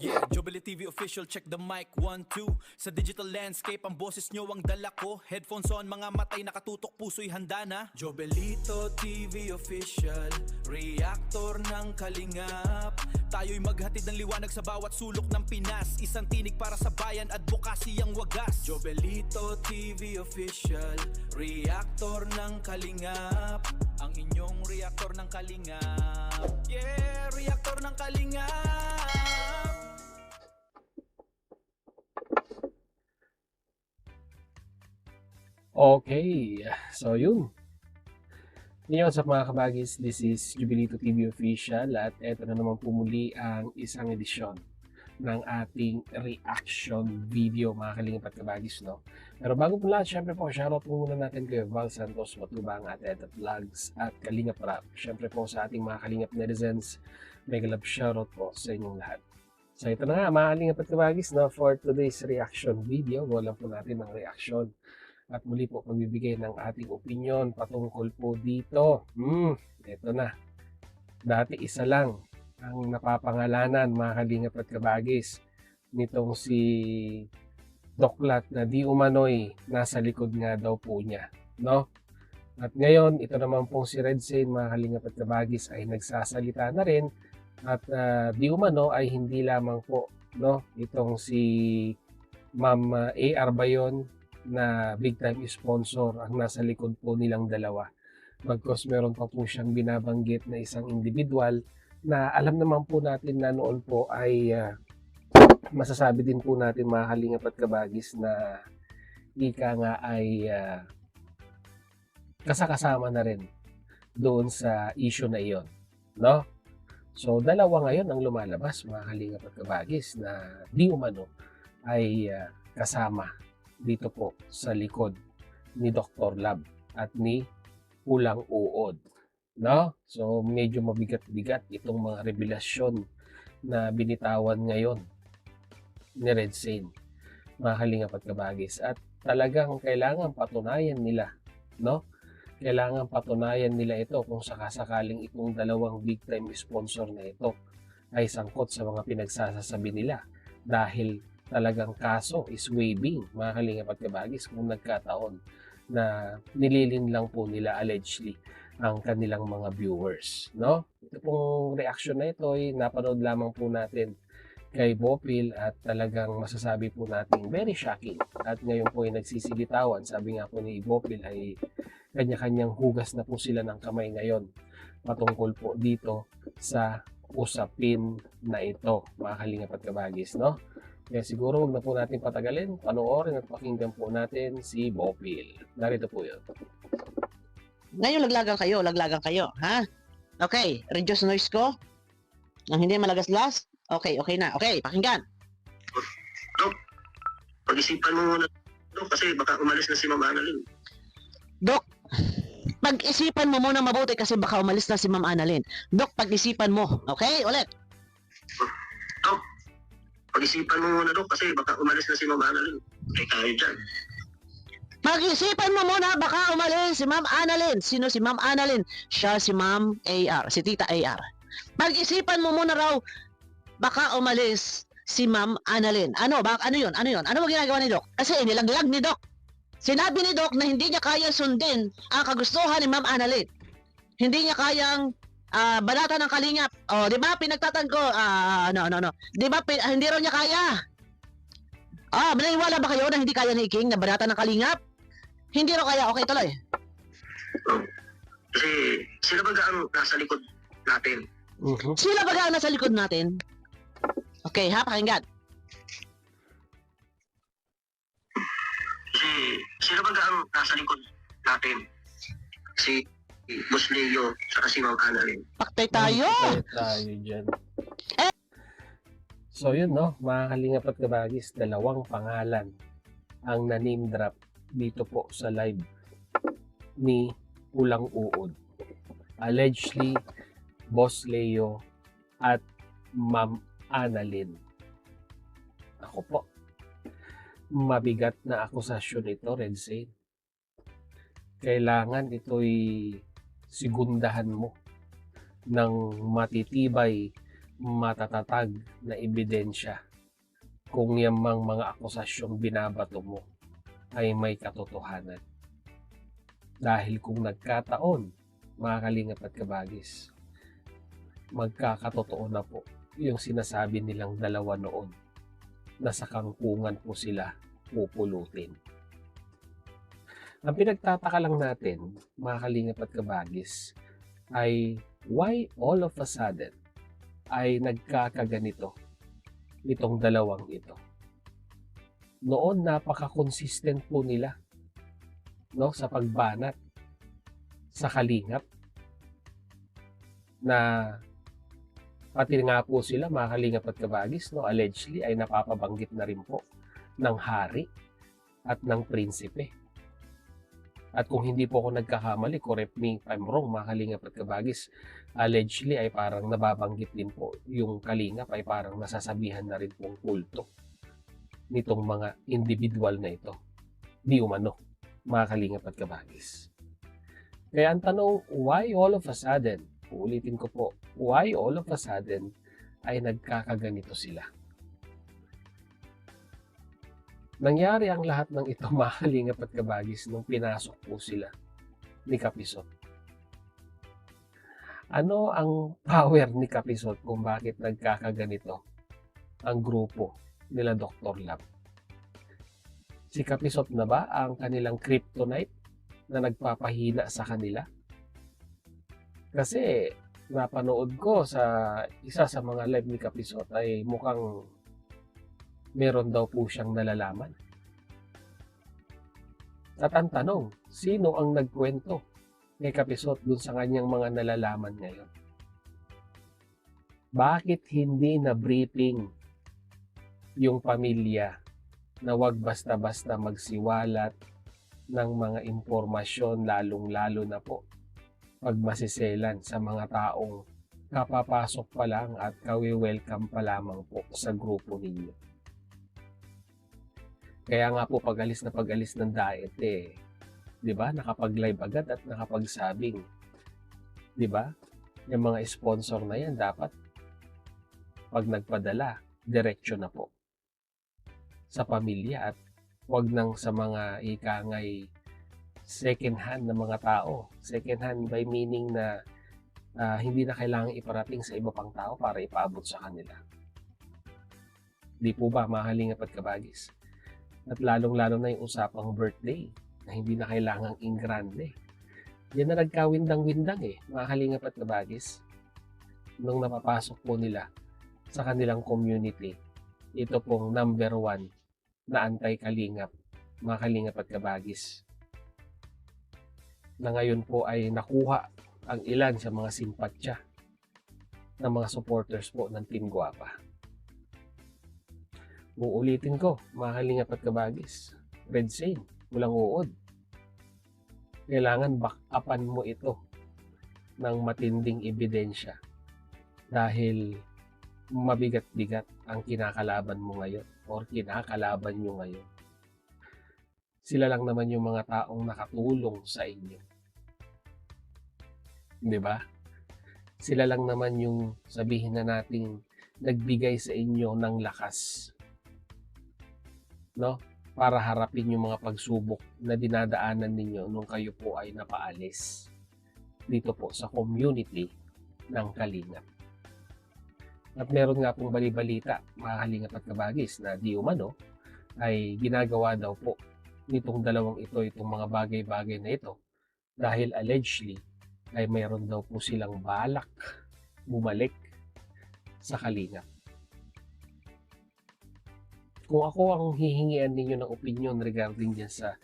Yeah, Jubilee TV official, check the mic, 1, 2. Sa digital landscape, ang boses nyo ang dala ko. Headphones on, mga matay nakatutok, puso'y handa na. Jobelito TV official, reactor ng kalingap. Tayo'y maghatid ng liwanag sa bawat sulok ng Pinas. Isang tinig para sa bayan, advokasy ang wagas. Jobelito TV official, reactor ng kalingap. Ang inyong reactor ng kalingap. Yeah, reactor ng kalingap. Okay, so yun. Ngayon sa mga kabagis, this is Jubilito TV Official at eto na naman po muli ang isang edisyon ng ating reaction video mga kalingap at kabagis, no? Pero bago po lahat, syempre po, shoutout po muna natin kay Val Santos, Matubang at Edat Vlogs at Kalingap Rap. Syempre po sa ating mga kalingap netizens, mega love shoutout po sa inyong lahat. So ito na nga mga kalingap at kabagis, no? For today's reaction video, wala po natin ng reaction. At muli po pagbibigay ng ating opinion patungkol po dito. Ito na. Dati isa lang ang napapangalanan mga kalingap at kabagis nitong si Doklat na di umano'y nasa likod nga daw po niya. No? At ngayon, ito naman pong si Red Sane mga kalingap at kabagis ay nagsasalita na rin at di umano ay hindi lamang po no itong si Ma'am A.R. Bayon na big time sponsor ang nasa likod po nilang dalawa. Bagkos meron pa po siyang binabanggit na isang individual na alam naman po natin na noon po ay masasabi din po natin mga kalingap at kabagis na ika nga ay kasakasama na rin doon sa issue na iyon. No? So dalawa ngayon ang lumalabas mga kalingap at kabagis na di umano ay kasama dito po sa likod ni Dr. Lab at ni Ulang Uod. No? So medyo mabigat-bigat itong mga revelasyon na binitawan ngayon ni Red Sane, mga kalingap at kabagis. At talagang kailangan patunayan nila, no? Kailangan patunayan nila ito kung sakasakaling itong dalawang big time sponsor na ito ay sangkot sa mga pinagsasasabi nila dahil talagang kaso is waiving mga kalingap at kabagis kung nagkataon na nililin lang po nila allegedly ang kanilang mga viewers, no? Ito pong reaction na ito ay napanood lamang po natin kay Bopil at talagang masasabi po natin very shocking at ngayon po ay nagsisilitawan. Sabi nga po ni Bopil ay kanya-kanyang hugas na po sila ng kamay ngayon patungkol po dito sa usapin na ito mga kalingap at kabagis, no? Kaya siguro huwag na po natin patagalin, panoorin at pakinggan po natin si Bopil. Narito po yun. Ngayon laglagan kayo, ha? Okay, reduce noise ko. Nang hindi malagaslas. Okay na. Okay, pakinggan. Dok, pag-isipan mo muna, Dok, kasi baka umalis na si Ma'am Annalyn. Dok, pag-isipan mo muna mabuti kasi baka umalis na si Ma'am Annalyn. Dok, pag-isipan mo. Okay, ulit. Dok, pag-isipan mo muna, Dok, kasi baka umalis na si Ma'am Annalyn. Kaya tayo dyan. Pag-isipan mo muna baka umalis si Ma'am Annalyn. Sino si Ma'am Annalyn? Siya si Ma'am AR, si Tita AR. Pag-isipan mo muna raw baka umalis si Ma'am Annalyn. Ano yun? Ano ba ginagawa ni Doc? Kasi nilaglag ni Doc. Sinabi ni Doc na hindi niya kaya sundin ang kagustuhan ni Ma'am Annalyn. Hindi niya kayang banata ng kalingap. O, di ba? Pinagtatan ko. No. Di ba? Hindi raw niya kaya. Maniniwala ba kayo na hindi kaya ni King na banata ng kalingap? Hindi raw kaya. Okay, tuloy. Kasi sila ba ang nasa likod natin? Sila ba ang nasa likod natin? Okay, ha? Pakinggan. Kasi sila ba ang nasa likod natin? Si Boss Leo saka si Ma'am Annalyn. Paktay tayo. Tayo dyan. So yun, no? Mga kalingap at kabagis, dalawang pangalan ang na-name drop dito po sa live ni Ulang Uod. Allegedly, Boss Leo at Ma'am Annalyn. Ako po, mabigat na akusasyon ito, Red Sane. Kailangan ito'y sigundahan mo ng matitibay matatatag na ebidensya kung yung mga akusasyong binabato mo ay may katotohanan. Dahil kung nagkataon, mga kalingap at kabagis, magkakatotoo na po yung sinasabi nilang dalawa noon na sa kangkungan po sila pupulutin. Ang pinagtataka lang natin, mga kalingap at kabagis, ay why all of a sudden ay nagkakaganito itong dalawang ito. Noon napaka-consistent po nila, no, sa pagbanat sa kalingap, na pati nga po sila, mga kalingap at kabagis, no, allegedly ay napapabanggit na rin po ng hari at ng prinsipe. At kung hindi po ako nagkakamali, correct me if I'm wrong, mga kalingap at kabagis, allegedly ay parang nababanggit din po yung kalingap ay parang nasasabihan na rin pong kulto nitong mga individual na ito. Di umano, mga kalingap at kabagis. Kaya ang tanong, why all of a sudden, uulitin ko po, why all of a sudden ay nagkakaganito sila? Nangyari ang lahat ng ito, mga kalingap at kabagis, nung pinasok po sila ni Kapisot. Ano ang power ni Kapisot kung bakit nagkakaganito ang grupo nila Dr. Lab? Si Kapisot na ba ang kanilang kryptonite na nagpapahina sa kanila? Kasi napanood ko sa isa sa mga live ni Kapisot ay mukhang meron daw po siyang nalalaman. At ang tanong, sino ang nagkwento kay Kapisot dun sa kanyang mga nalalaman ngayon? Bakit hindi na briefing yung pamilya na wag basta-basta magsiwalat ng mga impormasyon, lalong-lalo na po pag masiselan sa mga taong kapapasok pa lang at kawi-welcome pa lamang po sa grupo ninyo? Kaya nga po pag-alis ng diet di ba? Nakapag-live agad at nakapagsabing, di ba? Yung mga sponsor na yan dapat pag nagpadala, diretso na po sa pamilya at wag nang sa mga ikangay second hand na mga tao. Second hand by meaning na hindi na kailangan iparating sa iba pang tao para ipaabot sa kanila. Di po ba, mga kalingap at kabagis? At lalong-lalo na yung usapang birthday na hindi na kailangang ingrande. Yan na nagkawindang-windang mga kalingap at kabagis. Nung napapasok po nila sa kanilang community, ito pong number 1 na anti-kalingap, mga kalingap at kabagis, na ngayon po ay nakuha ang ilan sa mga simpatya ng mga supporters po ng Team Guapa. Uulitin ko, mga kalingap at kabagis, Red Saint, walang uod. Kailangan back-upan mo ito ng matinding ebidensya dahil mabigat-bigat ang kinakalaban mo ngayon or kinakalaban nyo ngayon. Sila lang naman yung mga taong nakatulong sa inyo. Di ba? Sila lang naman yung sabihin na nating nagbigay sa inyo ng lakas, no? Para harapin yung mga pagsubok na dinadaanan ninyo nung kayo po ay napaalis dito po sa community ng Kalingap. At meron nga pong balibalita, mga kalingap at kabagis, na di umano ay ginagawa daw po nitong dalawang ito, itong mga bagay-bagay na ito, dahil allegedly ay mayroon daw po silang balak bumalik sa Kalingap. Kung ako ang hihingian ninyo ng opinion regarding dyan sa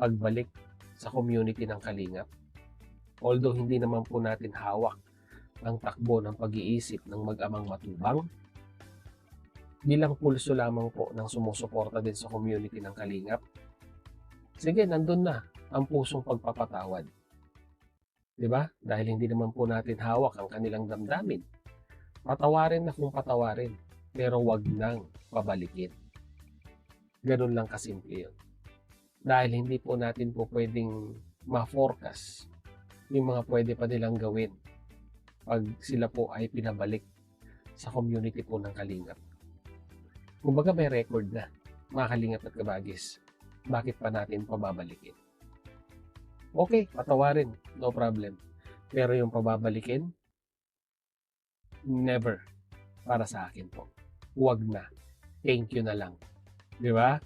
pagbalik sa community ng Kalingap, although hindi naman po natin hawak ang takbo ng pag-iisip ng mag-amang matubang, bilang pulso lamang po ng sumusuporta din sa community ng Kalingap, sige, nandun na ang pusong pagpapatawad. Diba? Dahil hindi naman po natin hawak ang kanilang damdamin. Patawarin na kung patawarin, pero wag nang pabalikin. Ganun lang kasimple yun. Dahil hindi po natin po pwedeng ma-forecast yung mga pwede pa nilang gawin pag sila po ay pinabalik sa community po ng Kalingap. Kumbaga may record na, mga Kalingap at Kabagis. Bakit pa natin pababalikin? Okay, patawarin, no problem. Pero yung pababalikin, never para sa akin po. Huwag na. Thank you na lang. Di ba?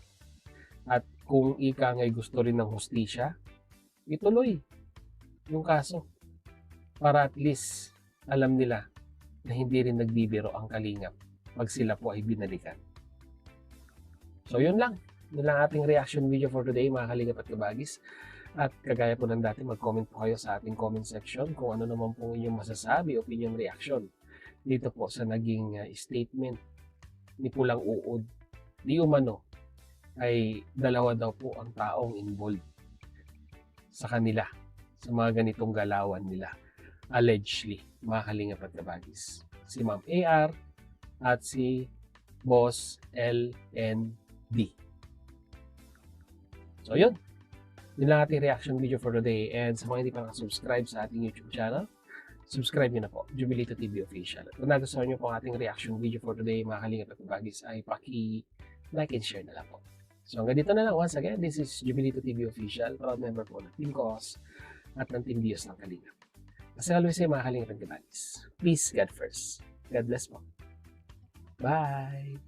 At kung ika nga'y gusto rin ng hustisya, ituloy yung kaso. Para at least alam nila na hindi rin nagbibiro ang Kalingap pag sila po ay binalikan. So yun lang. Yun lang ating reaction video for today, mga Kalingap at Kabagis. At kagaya po ng dati, mag-comment po kayo sa ating comment section kung ano naman po inyong masasabi, opinion, reaction dito po sa naging statement ni Pulang Uod. Di umano ay dalawa daw po ang taong involved sa kanila, sa mga ganitong galawan nila. Allegedly, mga Kalingap at Kabagis. Si Ma'am AR at si Boss LND. So yun. Yun lang ating reaction video for today. And sa mga hindi pa nakasubscribe sa ating YouTube channel, subscribe nyo na po, Jubilito TV Official. At kung nagustuhan nyo po ang ating reaction video for today, mga Kalingap at Kabagis, ay paki-like and share na lang po. So hanggang dito na lang. Once again, this is Jubilito TV Official, proud member po ng Team Cos at ng Team Dios ng Kalingap. As always, mga Kalingap at Kabagis, please God first. God bless po. Bye!